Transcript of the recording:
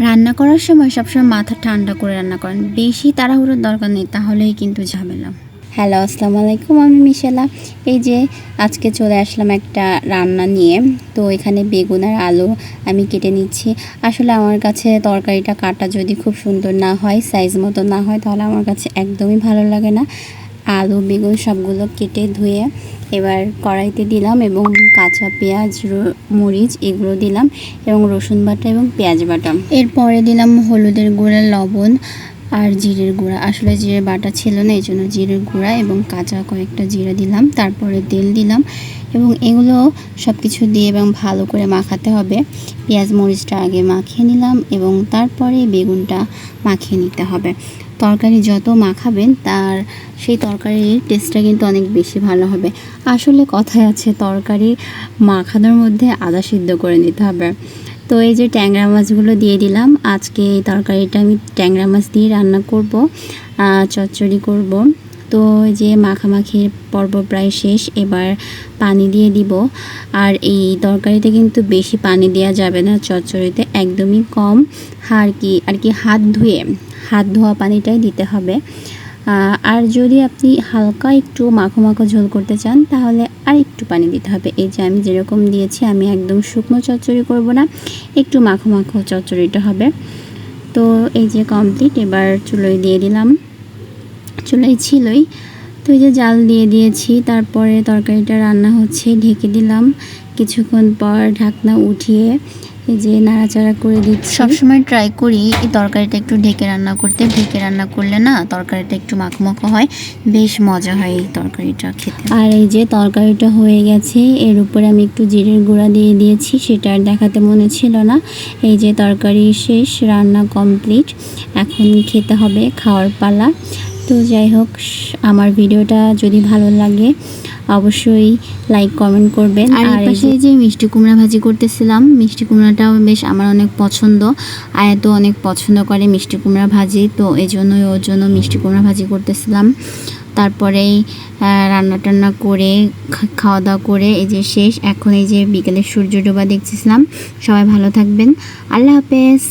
রান্না করার সময় সবসময় মাথা ঠান্ডা করে রান্না করেন, বেশি তাড়াহুড়োর দরকার নেই, তাহলেই কিন্তু ঝামেলা। হ্যালো, আসসালামু আলাইকুম, আমি মিশেলা। এই যে আজকে চলে আসলাম একটা রান্না নিয়ে। তো এখানে বেগুন আর আলু আমি কেটে নিচ্ছি। আসলে আমার কাছে তরকারিটা কাটা যদি খুব সুন্দর না হয়, সাইজ মতো না হয়, তাহলে আমার কাছে একদমই ভালো লাগে না। আলু বেগুন সবগুলো কেটে ধুয়ে এবার কড়াইতে দিলাম এবং কাঁচা পেঁয়াজ মরিচ এগুলো দিলাম এবং রসুন বাটা এবং পেঁয়াজ বাটা। এরপরে দিলাম হলুদের গুঁড়া, লবণ আর জিরের গুঁড়া। আসলে জিরে বাটা ছিল না, এই জন্য জিরের গুঁড়া এবং কাঁচা কয়েকটা জিরা দিলাম। তারপরে তেল দিলাম এবং এগুলো সব কিছু দিয়ে এবং ভালো করে মাখাতে হবে। পেঁয়াজ মরিচটা আগে মাখিয়ে নিলাম এবং তারপরে বেগুনটা মাখিয়ে নিতে হবে। তরকারি যত মাখাবেন তার সেই তরকারির টেস্টটা কিন্তু অনেক বেশি ভালো হবে। আসলে কথায় আছে, তরকারি মাখানোর মধ্যে আদা সিদ্ধ করে নিতে হবে। তো এই যে ট্যাংরা মাছগুলো দিয়ে দিলাম। আজকে এই তরকারিটা আমি ট্যাংরা মাছ দিয়ে রান্না করব, চচ্চড়ি করব। তো এই যে মাখামাখির পর্ব প্রায় শেষ, এবার পানি দিয়ে দিব। আর এই তরকারিতে কিন্তু বেশি পানি দেওয়া যাবে না, চচ্চড়িতে একদমই কম। আর কি হাত ধোয়া পানিটাই দিতে হবে। আর যদি আপনি হালকা একটু মাখো মাখো ঝোল করতে চান তাহলে আর একটু পানি দিতে হবে। এই যে আমি যেরকম দিয়েছি, আমি একদম শুকনো চচ্চড়ি করব না, একটু মাখো মাখো চচ্চড়িটা হবে। তো এই যে কমপ্লিট। এবার চুলোয় দিয়ে দিলাম, চুলোয় ছিলই তো এই যে জাল দিয়ে দিয়েছি। তারপরে তরকারিটা রান্না হচ্ছে, ঢেকে দিলাম। কিছুক্ষণ পর ঢাকনা উঠিয়ে এই যে নাড়াচাড়া করে দিচ্ছি। সবসময় ট্রাই করি এই তরকারিটা একটু ঢেকে রান্না করতে। ঢেকে রান্না করলে না তরকারিটা একটু মাখো হয়, বেশ মজা হয় এই তরকারিটা খেতে। আর এই যে তরকারিটা হয়ে গেছে, এর উপরে আমি একটু জিরের গুঁড়া দিয়ে দিয়েছি, সেটা আর দেখাতে মনে ছিল না। এই যে তরকারি শেষ, রান্না কমপ্লিট, এখন খেতে হবে, খাওয়ার পালা। তো যাই হোক, আমার ভিডিওটা যদি ভালো লাগে অবশ্যই লাইক কমেন্ট করবেন। আর পাশে যে মিষ্টি কুমড়া ভাজি করতেছিলাম, মিষ্টি কুমড়াটাও বেশ আমার অনেক পছন্দ। আয়াতো অনেক পছন্দ করে মিষ্টি কুমড়া ভাজি, তো এই জন্যই ওর জন্য মিষ্টি কুমড়া ভাজি করতেছিলাম। তারপরেই রান্না টান্না করে খাওয়া দাওয়া করে এই যে শেষ। এখন এই যে বিকেলের সূর্য ডোবা দেখতেছিলাম। সবাই ভালো থাকবেন, আল্লাহ হাফেজ।